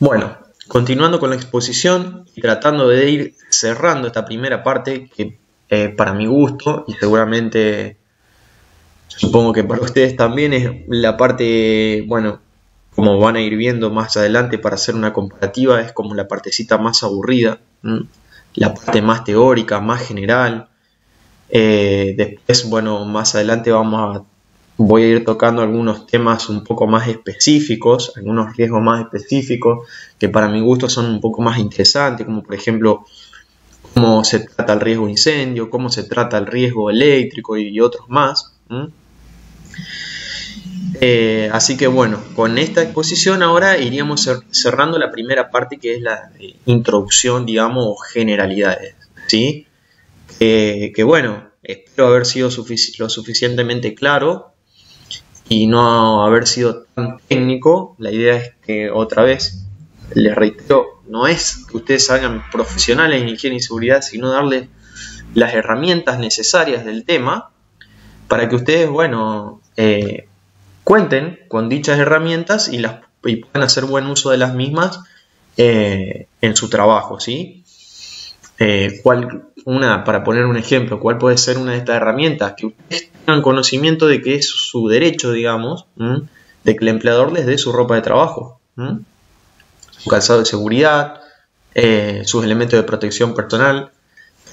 Bueno, continuando con la exposición y tratando de ir cerrando esta primera parte que para mi gusto y seguramente supongo que para ustedes también es la parte, bueno, como van a ir viendo más adelante para hacer una comparativa, es como la partecita más aburrida, la parte más teórica, más general. Después, bueno, más adelante voy a ir tocando algunos temas un poco más específicos, algunos riesgos más específicos que para mi gusto son un poco más interesantes, como por ejemplo cómo se trata el riesgo de incendio, cómo se trata el riesgo eléctrico y otros más. Así que bueno, con esta exposición ahora iríamos cerrando la primera parte que es la introducción, digamos, o generalidades, ¿sí? Que bueno, espero haber sido lo suficientemente claro y no haber sido tan técnico. La idea es que, otra vez, les reitero, no es que ustedes salgan profesionales en higiene y seguridad, sino darles las herramientas necesarias del tema para que ustedes, bueno, cuenten con dichas herramientas y puedan hacer buen uso de las mismas en su trabajo, ¿sí? Para poner un ejemplo, ¿cuál puede ser una de estas herramientas? Que ustedes tengan conocimiento de que es su derecho, digamos, de que el empleador les dé su ropa de trabajo, su calzado de seguridad, sus elementos de protección personal.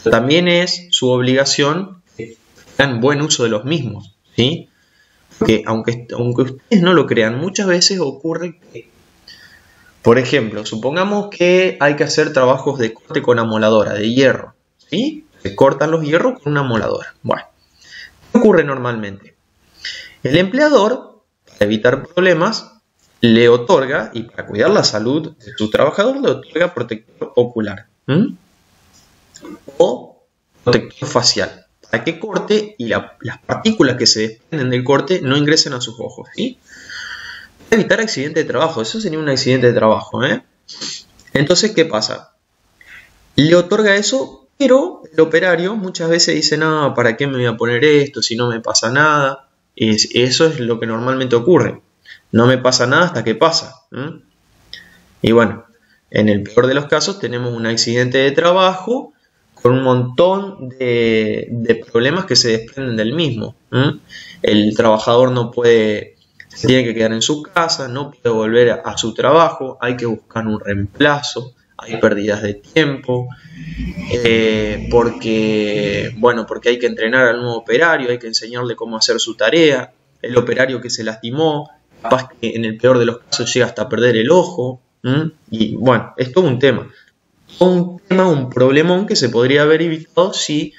Pero también es su obligación que hagan buen uso de los mismos, ¿sí? Porque aunque ustedes no lo crean, muchas veces ocurre que, por ejemplo, supongamos que hay que hacer trabajos de corte con amoladora, de hierro, ¿sí? Se cortan los hierros con una amoladora. Bueno, ¿qué ocurre normalmente? El empleador, para evitar problemas, le otorga, y para cuidar la salud de su trabajador, le otorga protector ocular o protector facial, para que corte y las partículas que se desprenden del corte no ingresen a sus ojos, ¿sí? Para evitar accidente de trabajo, eso sería un accidente de trabajo, Entonces, ¿qué pasa? Le otorga eso, pero el operario muchas veces dice, no, ¿para qué me voy a poner esto si no me pasa nada? Eso es lo que normalmente ocurre. No me pasa nada hasta que pasa. Y bueno, en el peor de los casos tenemos un accidente de trabajo con un montón de problemas que se desprenden del mismo. El trabajador se tiene que quedar en su casa, no puede volver a su trabajo, hay que buscar un reemplazo, hay pérdidas de tiempo, porque hay que entrenar al nuevo operario, hay que enseñarle cómo hacer su tarea, el operario que se lastimó, capaz que en el peor de los casos llega hasta perder el ojo, y bueno, es todo un tema. Un problemón que se podría haber evitado si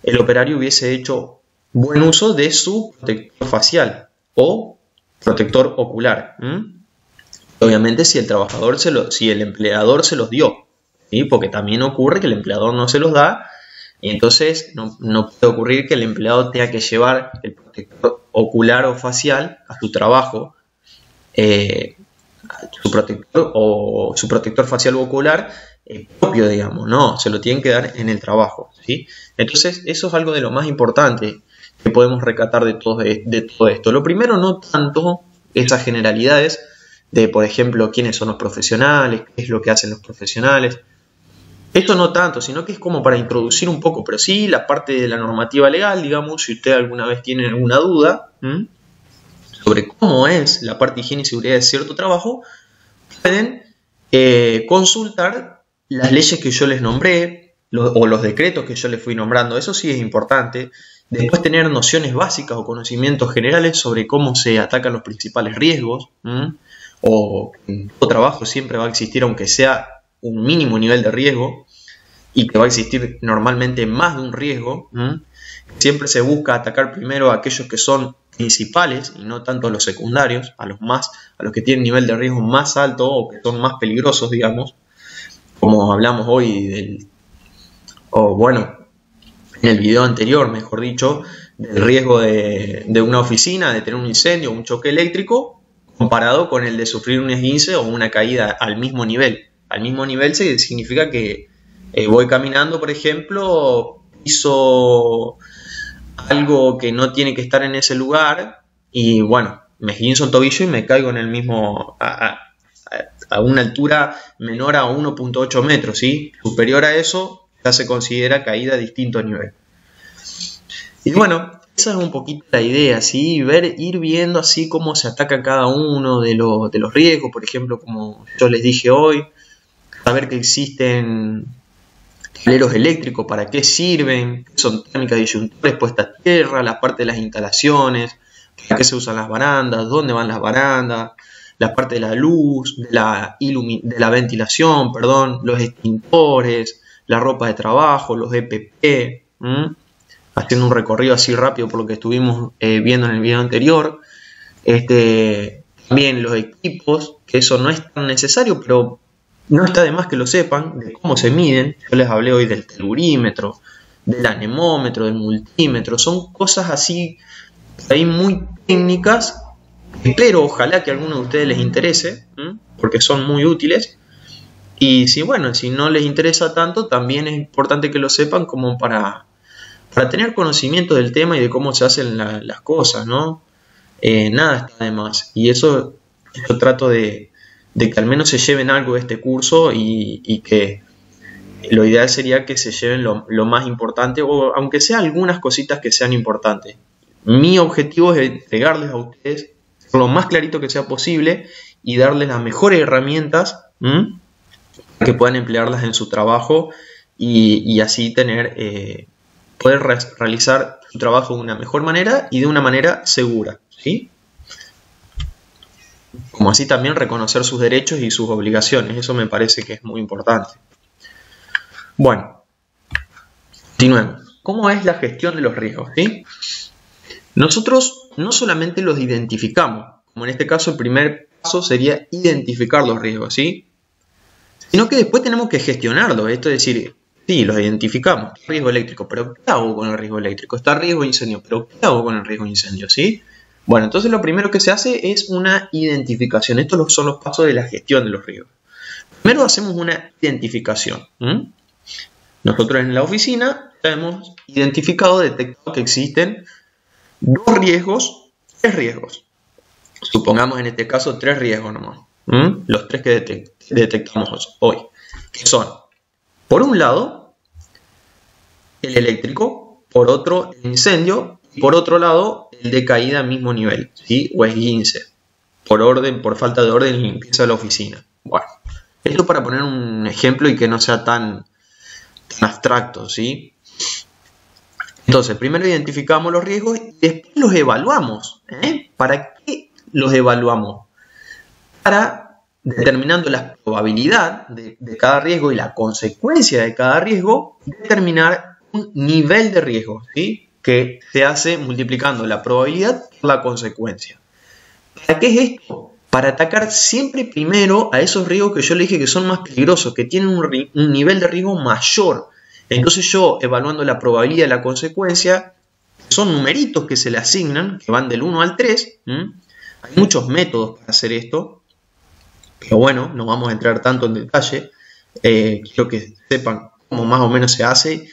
el operario hubiese hecho buen uso de su protector facial o protector ocular. Obviamente si el empleador se los dio, ¿sí? Porque también ocurre que el empleador no se los da y entonces no puede ocurrir que el empleado tenga que llevar el protector ocular o facial a su trabajo, su protector facial o ocular propio, digamos, no, se lo tienen que dar en el trabajo, ¿sí? Entonces eso es algo de lo más importante que podemos rescatar de todo esto. Lo primero, no tanto esas generalidades de, por ejemplo, quiénes son los profesionales, qué es lo que hacen los profesionales. Esto no tanto, sino que es como para introducir un poco, pero sí la parte de la normativa legal, digamos, si usted alguna vez tiene alguna duda sobre cómo es la parte de higiene y seguridad de cierto trabajo, pueden consultar las leyes que yo les nombré o los decretos que yo les fui nombrando. Eso sí es importante. Después tener nociones básicas o conocimientos generales sobre cómo se atacan los principales riesgos, o en todo trabajo siempre va a existir, aunque sea un mínimo nivel de riesgo, y que va a existir normalmente más de un riesgo. Siempre se busca atacar primero a aquellos que son principales y no tanto a los secundarios, a los que tienen nivel de riesgo más alto o que son más peligrosos, digamos, como hablamos hoy en el video anterior, mejor dicho, del riesgo de una oficina, de tener un incendio o un choque eléctrico, comparado con el de sufrir un esguince o una caída al mismo nivel. Al mismo nivel significa que voy caminando, por ejemplo, piso algo que no tiene que estar en ese lugar y bueno, me esguinzo el tobillo y me caigo en el mismo, a una altura menor a 1.8 metros, ¿sí? Superior a eso ya se considera caída a distinto nivel. Y bueno, esa es un poquito la idea, ¿sí? Ir viendo así cómo se ataca cada uno de los riesgos, por ejemplo, como yo les dije hoy, saber que existen tableros eléctricos, para qué sirven, qué son térmicas disyuntores, puesta a tierra, la parte de las instalaciones, para qué se usan las barandas, dónde van las barandas, la parte de la luz, de la ventilación, perdón, los extintores, la ropa de trabajo, los EPP, haciendo un recorrido así rápido por lo que estuvimos viendo en el video anterior. También los equipos, que eso no es tan necesario, pero no está de más que lo sepan, de cómo se miden. Yo les hablé hoy del telurímetro, del anemómetro, del multímetro. Son cosas así, ahí muy técnicas. Espero, ojalá que a alguno de ustedes les interese, porque son muy útiles. Y si no les interesa tanto, también es importante que lo sepan como para tener conocimiento del tema y de cómo se hacen las cosas, ¿no? Nada está de más. Y eso yo trato de que al menos se lleven algo de este curso y que lo ideal sería que se lleven lo más importante, o aunque sea algunas cositas que sean importantes. Mi objetivo es entregarles a ustedes lo más clarito que sea posible y darles las mejores herramientas que puedan emplearlas en su trabajo y así poder realizar su trabajo de una mejor manera y de una manera segura, ¿sí? Como así también reconocer sus derechos y sus obligaciones. Eso me parece que es muy importante. Bueno, continuemos. ¿Cómo es la gestión de los riesgos? ¿Sí? Nosotros no solamente los identificamos, como en este caso el primer paso sería identificar los riesgos, ¿sí? Sino que después tenemos que gestionarlos. Esto es decir, sí, los identificamos. Riesgo eléctrico, pero ¿qué hago con el riesgo eléctrico? Está riesgo de incendio, pero ¿qué hago con el riesgo de incendio? ¿Sí? Bueno, entonces lo primero que se hace es una identificación. Estos son los pasos de la gestión de los riesgos. Primero hacemos una identificación. Nosotros en la oficina hemos detectado que existen tres riesgos. Supongamos en este caso 3 riesgos nomás. Los 3 que detectamos hoy. Que son, por un lado, el eléctrico, por otro, el incendio, y por otro lado, el de caída al mismo nivel, ¿sí? O esguince, por falta de orden y limpieza de la oficina. Bueno, esto para poner un ejemplo y que no sea tan abstracto, ¿sí? Entonces, primero identificamos los riesgos y después los evaluamos. ¿Para qué los evaluamos? Para, determinando la probabilidad de cada riesgo y la consecuencia de cada riesgo, determinar un nivel de riesgo, ¿sí? Que se hace multiplicando la probabilidad por la consecuencia. ¿Para qué es esto? Para atacar siempre primero a esos riesgos que yo le dije que son más peligrosos, que tienen un nivel de riesgo mayor. Entonces yo, evaluando la probabilidad y la consecuencia, son numeritos que se le asignan, que van del 1 al 3. Hay muchos métodos para hacer esto, pero bueno, no vamos a entrar tanto en detalle. Quiero que sepan cómo más o menos se hace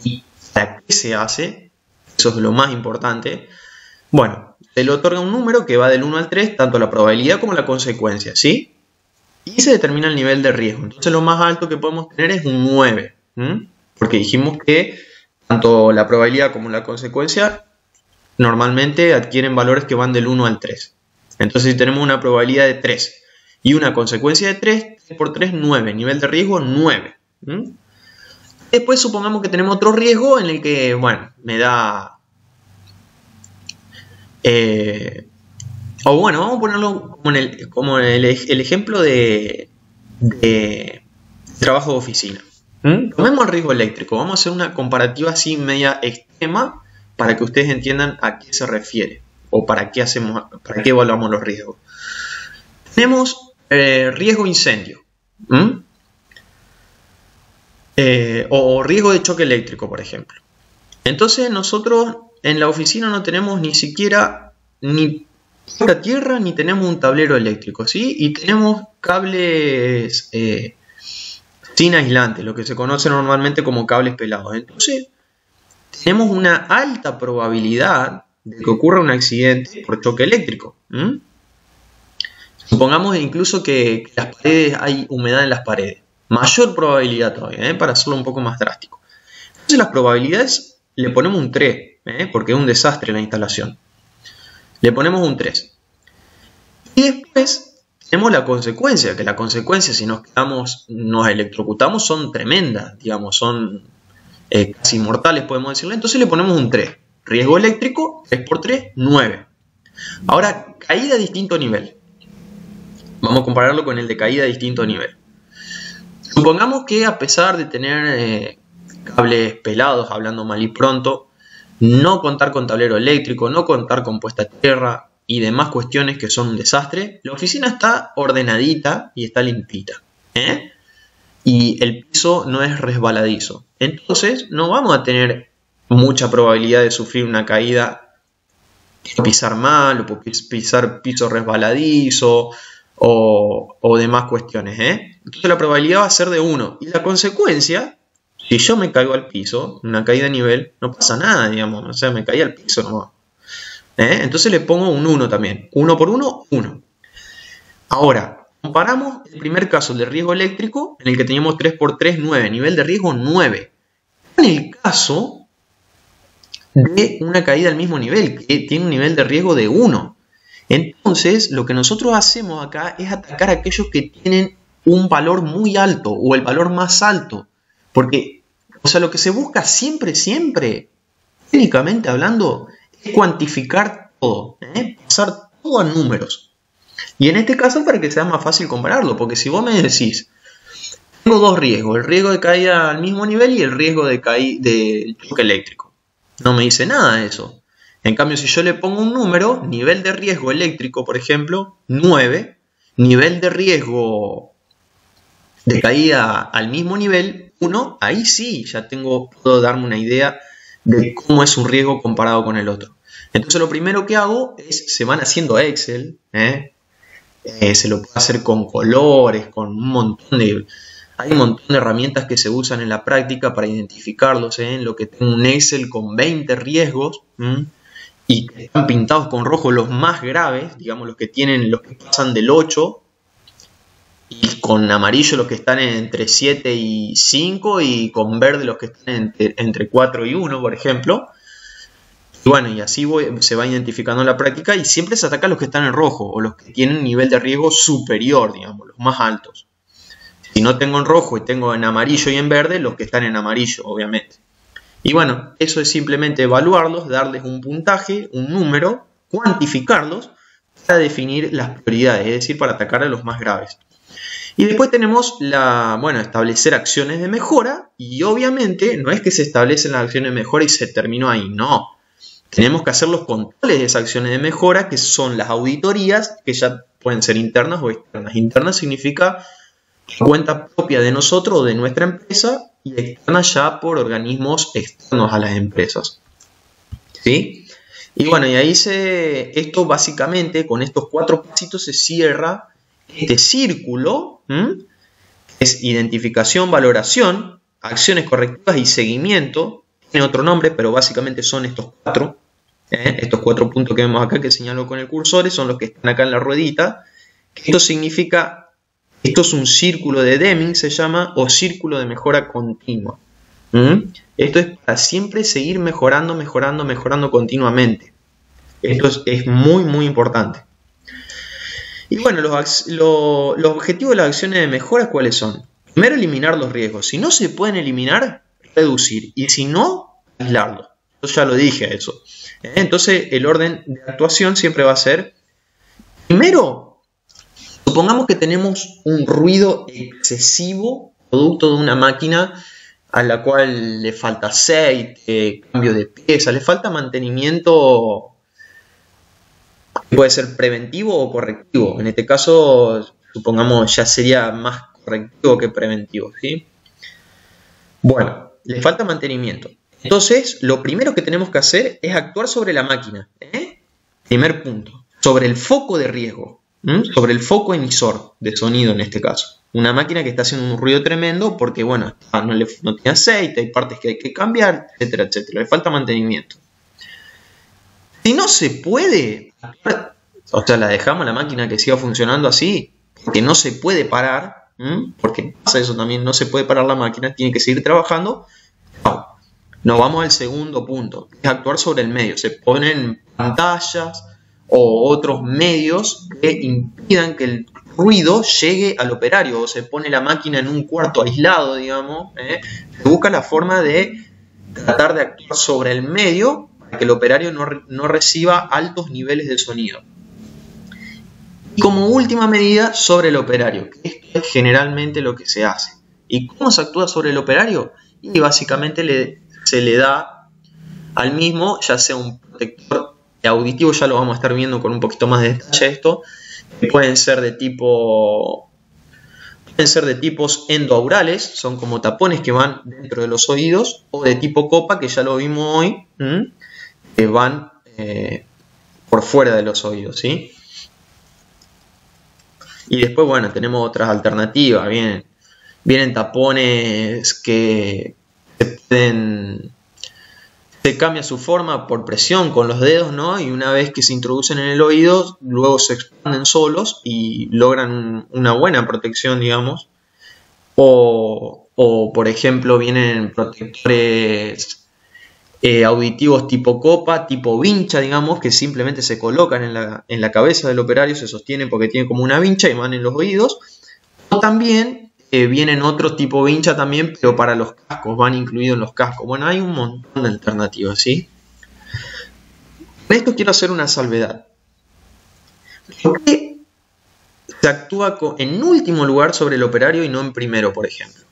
y para qué se hace. Eso es lo más importante. Bueno, se le otorga un número que va del 1 al 3, tanto la probabilidad como la consecuencia, ¿sí? Y se determina el nivel de riesgo. Entonces lo más alto que podemos tener es un 9, porque dijimos que tanto la probabilidad como la consecuencia normalmente adquieren valores que van del 1 al 3. Entonces si tenemos una probabilidad de 3 y una consecuencia de 3, 3 por 3, 9. Nivel de riesgo, 9. Después supongamos que tenemos otro riesgo en el que, bueno, me da... vamos a ponerlo como el ejemplo de trabajo de oficina. Tomemos el riesgo eléctrico. Vamos a hacer una comparativa así media extrema para que ustedes entiendan a qué se refiere o para qué evaluamos los riesgos. Tenemos riesgo incendio. O riesgo de choque eléctrico, por ejemplo. Entonces nosotros en la oficina no tenemos ni siquiera ni tierra ni tenemos un tablero eléctrico, ¿sí? Y tenemos cables sin aislante, lo que se conoce normalmente como cables pelados. Entonces tenemos una alta probabilidad de que ocurra un accidente por choque eléctrico. Supongamos incluso que las paredes, hay humedad en las paredes. Mayor probabilidad todavía, para hacerlo un poco más drástico. Entonces las probabilidades le ponemos un 3, porque es un desastre la instalación. Le ponemos un 3. Y después tenemos la consecuencia, que la consecuencia si nos electrocutamos son tremendas, digamos, son casi mortales podemos decirle. Entonces le ponemos un 3. Riesgo eléctrico, 3 por 3, 9. Ahora, caída a distinto nivel. Vamos a compararlo con el de caída a distinto nivel. Supongamos que a pesar de tener cables pelados, hablando mal y pronto, no contar con tablero eléctrico, no contar con puesta a tierra y demás cuestiones que son un desastre, la oficina está ordenadita y está limpita. Y el piso no es resbaladizo. Entonces no vamos a tener mucha probabilidad de sufrir una caída, pisar mal o pisar piso resbaladizo o demás cuestiones. Entonces la probabilidad va a ser de 1. Y la consecuencia, si yo me caigo al piso, una caída a nivel, no pasa nada, digamos. O sea, me caí al piso nomás. Entonces le pongo un 1 también. 1 por 1, 1. Ahora, comparamos el primer caso, el de riesgo eléctrico, en el que teníamos 3 por 3, 9. Nivel de riesgo 9. En el caso de una caída al mismo nivel, que tiene un nivel de riesgo de 1. Entonces, lo que nosotros hacemos acá es atacar a aquellos que tienen un valor muy alto o el valor más alto. Porque, o sea, lo que se busca siempre, técnicamente hablando, es cuantificar todo, pasar todo a números. Y en este caso para que sea más fácil compararlo, porque si vos me decís, tengo dos riesgos, el riesgo de caída al mismo nivel y el riesgo de choque eléctrico. No me dice nada de eso. En cambio, si yo le pongo un número, nivel de riesgo eléctrico, por ejemplo, 9, nivel de riesgo de caída al mismo nivel, 1, ahí sí, ya puedo darme una idea de cómo es un riesgo comparado con el otro. Entonces lo primero que hago es, se van haciendo Excel, se lo puede hacer con colores, con un montón de... Hay un montón de herramientas que se usan en la práctica para identificarlos, en lo que tengo un Excel con 20 riesgos, y que están pintados con rojo los más graves, digamos los que pasan del 8, y con amarillo los que están entre 7 y 5, y con verde los que están entre 4 y 1, por ejemplo. Y bueno, y así se va identificando en la práctica, y siempre se ataca a los que están en rojo, o los que tienen un nivel de riesgo superior, digamos, los más altos. Si no tengo en rojo y tengo en amarillo y en verde, los que están en amarillo, obviamente. Y bueno, eso es simplemente evaluarlos, darles un puntaje, un número, cuantificarlos para definir las prioridades, es decir, para atacar a los más graves. Y después tenemos establecer acciones de mejora, y obviamente no es que se establecen las acciones de mejora y se terminó ahí, no. Tenemos que hacer los controles de esas acciones de mejora, que son las auditorías, que ya pueden ser internas o externas. Internas significa cuenta propia de nosotros o de nuestra empresa, y externa ya por organismos externos a las empresas. ¿Sí? Y bueno, y ahí esto básicamente, con estos 4 pasitos se cierra este círculo, es identificación, valoración, acciones correctivas y seguimiento. Tiene otro nombre, pero básicamente son estos 4. Estos 4 puntos que vemos acá, que señalo con el cursor, son los que están acá en la ruedita. Esto significa, esto es un círculo de Deming, se llama, o círculo de mejora continua. Esto es para siempre seguir mejorando continuamente. Esto es muy, muy importante. Y bueno, los objetivos de las acciones de mejora, ¿cuáles son? Primero, eliminar los riesgos. Si no se pueden eliminar, reducir. Y si no, aislarlos. Yo ya lo dije eso. Entonces, el orden de actuación siempre va a ser, primero, supongamos que tenemos un ruido excesivo producto de una máquina a la cual le falta aceite, cambio de pieza, le falta mantenimiento. Puede ser preventivo o correctivo. En este caso, supongamos, ya sería más correctivo que preventivo, ¿sí? Bueno, le falta mantenimiento. Entonces, lo primero que tenemos que hacer es actuar sobre la máquina. Primer punto. Sobre el foco de riesgo. Sobre el foco emisor de sonido en este caso. Una máquina que está haciendo un ruido tremendo porque, bueno, no tiene aceite, hay partes que hay que cambiar, etcétera, etcétera. Le falta mantenimiento. Si no se puede, O sea, la dejamos a la máquina que siga funcionando así, porque no se puede parar, porque pasa eso también, no se puede parar la máquina, tiene que seguir trabajando. No. Nos vamos al segundo punto, es actuar sobre el medio. Se ponen pantallas o otros medios que impidan que el ruido llegue al operario, o se pone la máquina en un cuarto aislado, digamos. Se busca la forma de tratar de actuar sobre el medio para que el operario no reciba altos niveles de sonido. Y como última medida, sobre el operario, que esto es generalmente lo que se hace. ¿Y cómo se actúa sobre el operario? Y básicamente se le da al mismo, ya sea un protector auditivo, ya lo vamos a estar viendo con un poquito más de detalle esto, que pueden ser de tipos endoaurales, son como tapones que van dentro de los oídos, o de tipo copa, que ya lo vimos hoy, que van por fuera de los oídos, ¿sí? Y después, bueno, tenemos otras alternativas, vienen tapones que se cambia su forma por presión con los dedos, ¿no? Y una vez que se introducen en el oído, luego se expanden solos y logran una buena protección, digamos. O por ejemplo, vienen protectores auditivos tipo copa, tipo vincha, digamos, que simplemente se colocan en la cabeza del operario, se sostienen porque tienen como una vincha y van en los oídos. O también vienen otros tipo vincha también, pero para los cascos, van incluidos en los cascos. Bueno, hay un montón de alternativas, ¿sí? Con esto quiero hacer una salvedad. ¿Por qué se actúa en último lugar sobre el operario y no en primero, por ejemplo?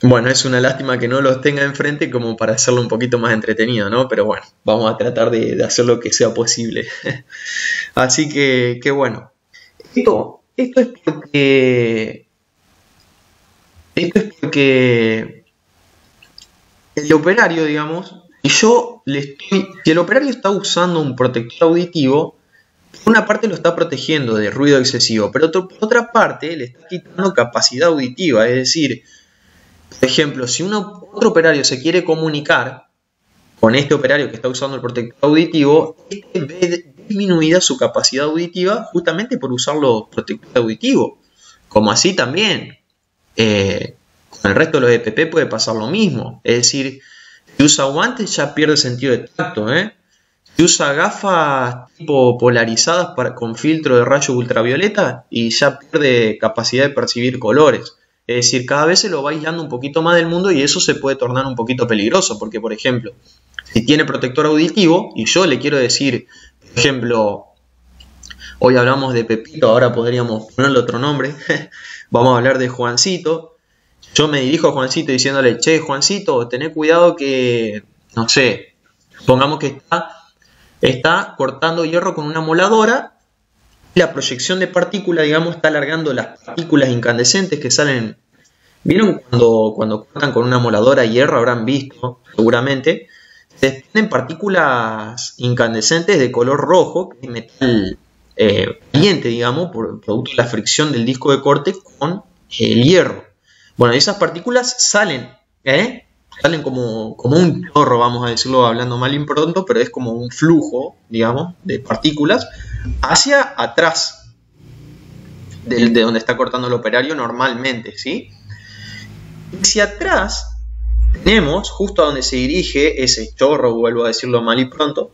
Bueno, es una lástima que no los tenga enfrente como para hacerlo un poquito más entretenido, ¿no? Pero bueno, vamos a tratar de hacer lo que sea posible. Así que bueno. Esto es porque el operario, digamos, si el operario está usando un protector auditivo, por una parte lo está protegiendo de ruido excesivo, pero por otra parte le está quitando capacidad auditiva. Es decir, por ejemplo, si otro operario se quiere comunicar con este operario que está usando el protector auditivo, este ve disminuida su capacidad auditiva justamente por usar los protectores auditivos. Como así también con el resto de los EPP puede pasar lo mismo. Es decir, si usa guantes ya pierde sentido de tacto, Si usa gafas tipo polarizadas con filtro de rayos ultravioleta y ya pierde capacidad de percibir colores. Es decir, cada vez se lo va aislando un poquito más del mundo y eso se puede tornar un poquito peligroso. Porque, por ejemplo, si tiene protector auditivo y yo le quiero decir, por ejemplo, hoy hablamos de Pepito, ahora podríamos ponerle otro nombre. Vamos a hablar de Juancito. Yo me dirijo a Juancito diciéndole, che, Juancito, tené cuidado que, no sé, pongamos que está cortando hierro con una moladora. La proyección de partículas, digamos, está alargando las partículas incandescentes que salen. ¿Vieron cuando cortan con una moladora hierro? Habrán visto, seguramente. Se desprenden partículas incandescentes de color rojo, que es metal caliente, digamos, por producto de la fricción del disco de corte con el hierro. Bueno, esas partículas salen como un chorro, vamos a decirlo hablando mal y pronto, pero es como un flujo, digamos, de partículas hacia atrás de donde está cortando el operario normalmente, ¿sí? Y si atrás tenemos, justo a donde se dirige ese chorro, vuelvo a decirlo mal y pronto,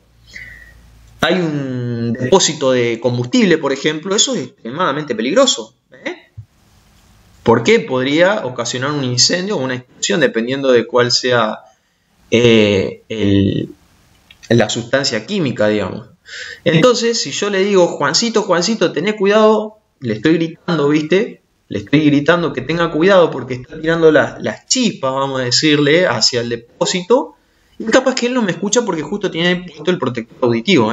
hay un depósito de combustible, por ejemplo, eso es extremadamente peligroso. Porque podría ocasionar un incendio o una explosión, dependiendo de cuál sea la sustancia química, digamos. Entonces, si yo le digo, Juancito, Juancito, tené cuidado, le estoy gritando, ¿viste? Le estoy gritando que tenga cuidado porque está tirando las chispas, vamos a decirle, hacia el depósito. Y capaz que él no me escucha porque justo tiene puesto el protector auditivo,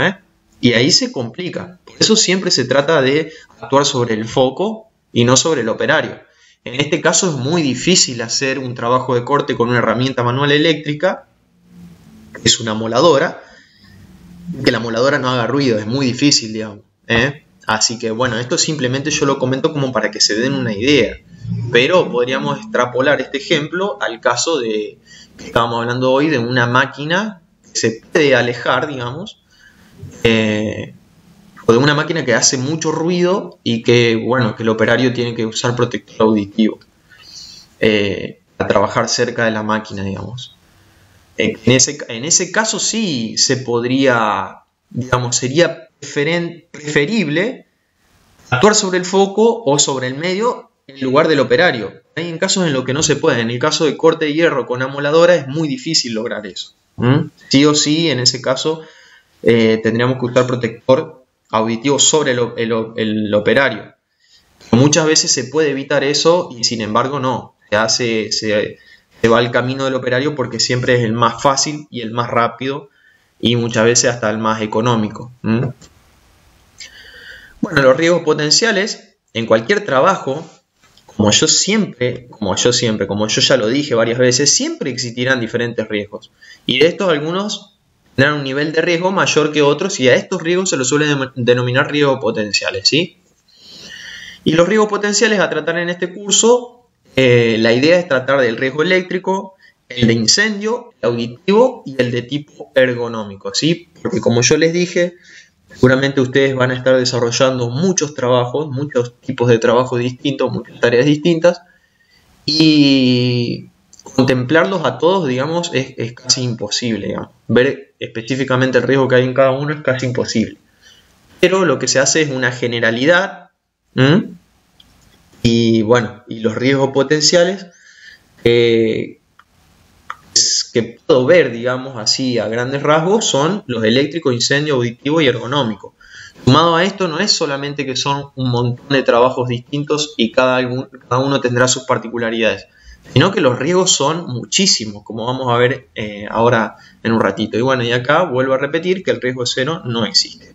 Y ahí se complica. Por eso siempre se trata de actuar sobre el foco y no sobre el operario. En este caso es muy difícil hacer un trabajo de corte con una herramienta manual eléctrica, que es una moladora, que la moladora no haga ruido, es muy difícil, digamos. Así que bueno, esto simplemente yo lo comento como para que se den una idea. Pero podríamos extrapolar este ejemplo al caso que estábamos hablando hoy de una máquina se puede alejar, digamos, o de una máquina que hace mucho ruido y que, bueno, que el operario tiene que usar protector auditivo a trabajar cerca de la máquina, digamos. En ese caso sí se podría, digamos, sería preferible actuar sobre el foco o sobre el medio en lugar del operario. Hay en casos en los que no se puede. En el caso de corte de hierro con amoladora es muy difícil lograr eso. Sí o sí, en ese caso tendríamos que usar protector auditivo sobre el operario. Muchas veces se puede evitar eso y sin embargo no. Se va al camino del operario porque siempre es el más fácil y el más rápido y muchas veces hasta el más económico. Bueno, los riesgos potenciales en cualquier trabajo, como yo ya lo dije varias veces, siempre existirán diferentes riesgos. Y de estos algunos tendrán un nivel de riesgo mayor que otros y a estos riesgos se los suele denominar riesgos potenciales, ¿sí? Y los riesgos potenciales a tratar en este curso, la idea es tratar del riesgo eléctrico, el de incendio, el auditivo y el de tipo ergonómico, ¿sí? Porque como yo les dije, seguramente ustedes van a estar desarrollando muchos trabajos, muchos tipos de trabajos distintos, muchas tareas distintas y contemplarlos a todos, digamos, es casi imposible, digamos. Ver específicamente el riesgo que hay en cada uno es casi imposible. Pero lo que se hace es una generalidad, y bueno, y los riesgos potenciales que puedo ver, digamos así, a grandes rasgos, son los eléctrico, incendio, auditivo y ergonómico. Sumado a esto, no es solamente que son un montón de trabajos distintos y cada uno tendrá sus particularidades, sino que los riesgos son muchísimos, como vamos a ver ahora en un ratito. Y bueno, y acá vuelvo a repetir que el riesgo cero no existe.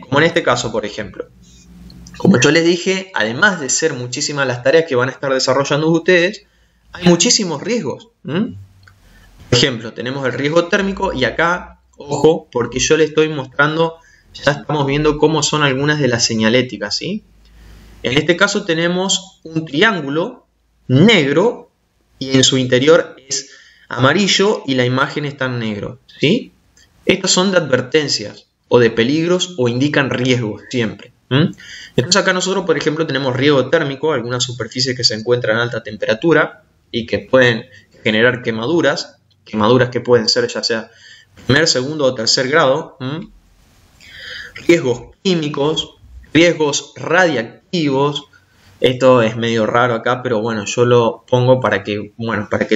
Como en este caso, por ejemplo. Como yo les dije, además de ser muchísimas las tareas que van a estar desarrollando ustedes, hay muchísimos riesgos. Por ejemplo, tenemos el riesgo térmico y acá, ojo, porque yo les estoy mostrando, ya estamos viendo cómo son algunas de las señaléticas, ¿sí? En este caso tenemos un triángulo negro y en su interior es amarillo y la imagen está en negro, ¿sí? Estas son de advertencias o de peligros o indican riesgos siempre. Entonces acá nosotros, por ejemplo, tenemos riesgo térmico, algunas superficies que se encuentran a alta temperatura y que pueden generar quemaduras que pueden ser ya sea primer, segundo o tercer grado, riesgos químicos, riesgos radiactivos. Esto es medio raro acá, pero bueno, yo lo pongo para que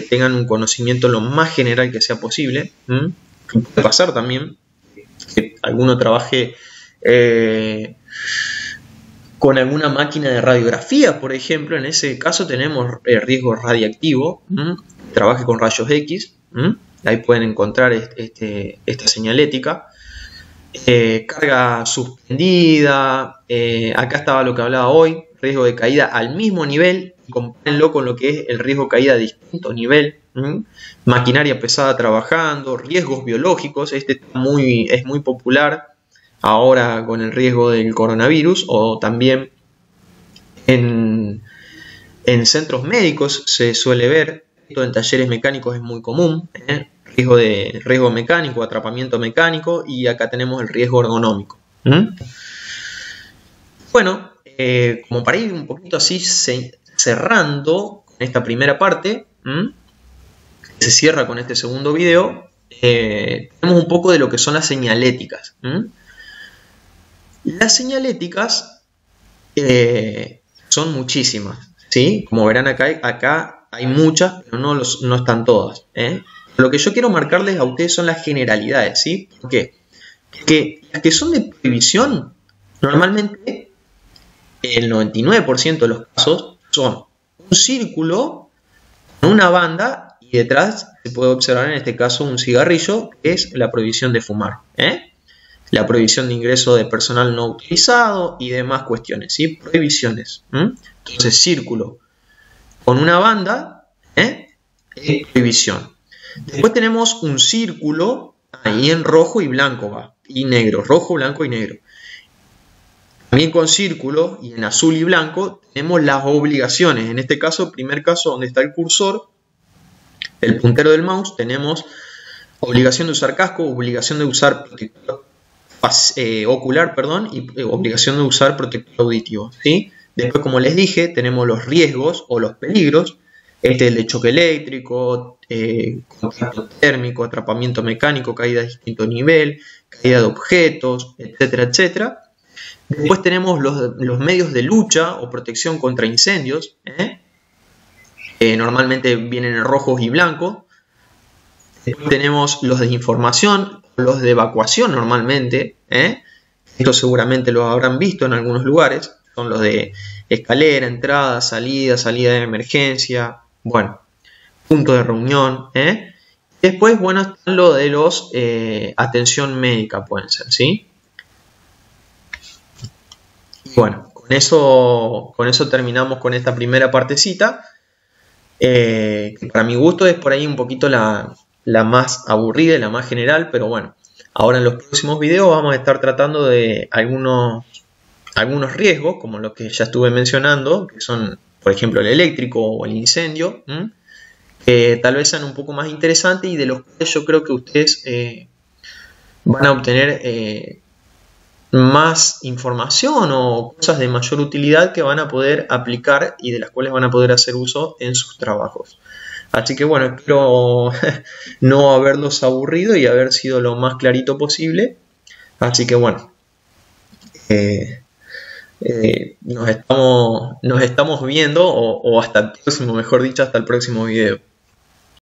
tengan un conocimiento lo más general que sea posible. Puede pasar también que alguno trabaje con alguna máquina de radiografía, por ejemplo. En ese caso tenemos riesgo radiactivo, trabaje con rayos X, ahí pueden encontrar esta señalética. Carga suspendida, acá estaba lo que hablaba hoy, riesgo de caída al mismo nivel, compárenlo con lo que es el riesgo de caída a distinto nivel, maquinaria pesada trabajando, riesgos biológicos, es muy popular ahora con el riesgo del coronavirus, o también en centros médicos se suele ver, esto en talleres mecánicos es muy común, riesgo mecánico, atrapamiento mecánico, y acá tenemos el riesgo ergonómico. Bueno, como para ir un poquito así cerrando con esta primera parte, se cierra con este segundo video, tenemos un poco de lo que son las señaléticas. Las señaléticas son muchísimas, ¿sí? Como verán acá hay muchas, pero no están todas. Lo que yo quiero marcarles a ustedes son las generalidades, ¿sí? ¿Por qué? Porque las que son de prohibición, normalmente el 99% de los casos son un círculo con una banda y detrás se puede observar en este caso un cigarrillo, que es la prohibición de fumar, la prohibición de ingreso de personal no autorizado y demás cuestiones, ¿sí? Prohibiciones. Entonces, círculo con una banda es prohibición. Después tenemos un círculo ahí en rojo y blanco va, y negro, rojo, blanco y negro. También con círculo y en azul y blanco tenemos las obligaciones. En este caso, primer caso donde está el cursor, el puntero del mouse, tenemos Obligación de usar casco, obligación de usar protector ocular, perdón, y obligación de usar protector auditivo, ¿sí? Después, como les dije, tenemos los riesgos o los peligros. Este es el de choque eléctrico, contacto térmico, atrapamiento mecánico, caída de distinto nivel, caída de objetos, etcétera, etcétera. Después tenemos los medios de lucha o protección contra incendios, normalmente vienen en rojos y blancos. Después tenemos los de información, los de evacuación normalmente, esto seguramente lo habrán visto en algunos lugares, son los de escalera, entrada, salida de emergencia, bueno, punto de reunión. Después, bueno, están lo de los atención médica, pueden ser, ¿sí? Bueno, con eso terminamos con esta primera partecita, que para mi gusto es por ahí un poquito la más aburrida y la más general, pero bueno, ahora en los próximos videos vamos a estar tratando de algunos riesgos, como los que ya estuve mencionando, que son, por ejemplo, el eléctrico o el incendio, que tal vez sean un poco más interesantes y de los cuales yo creo que ustedes van a obtener más información o cosas de mayor utilidad que van a poder aplicar y de las cuales van a poder hacer uso en sus trabajos. Así que bueno, espero no haberlos aburrido y haber sido lo más clarito posible. Así que bueno, nos estamos viendo o hasta el próximo, mejor dicho, hasta el próximo video.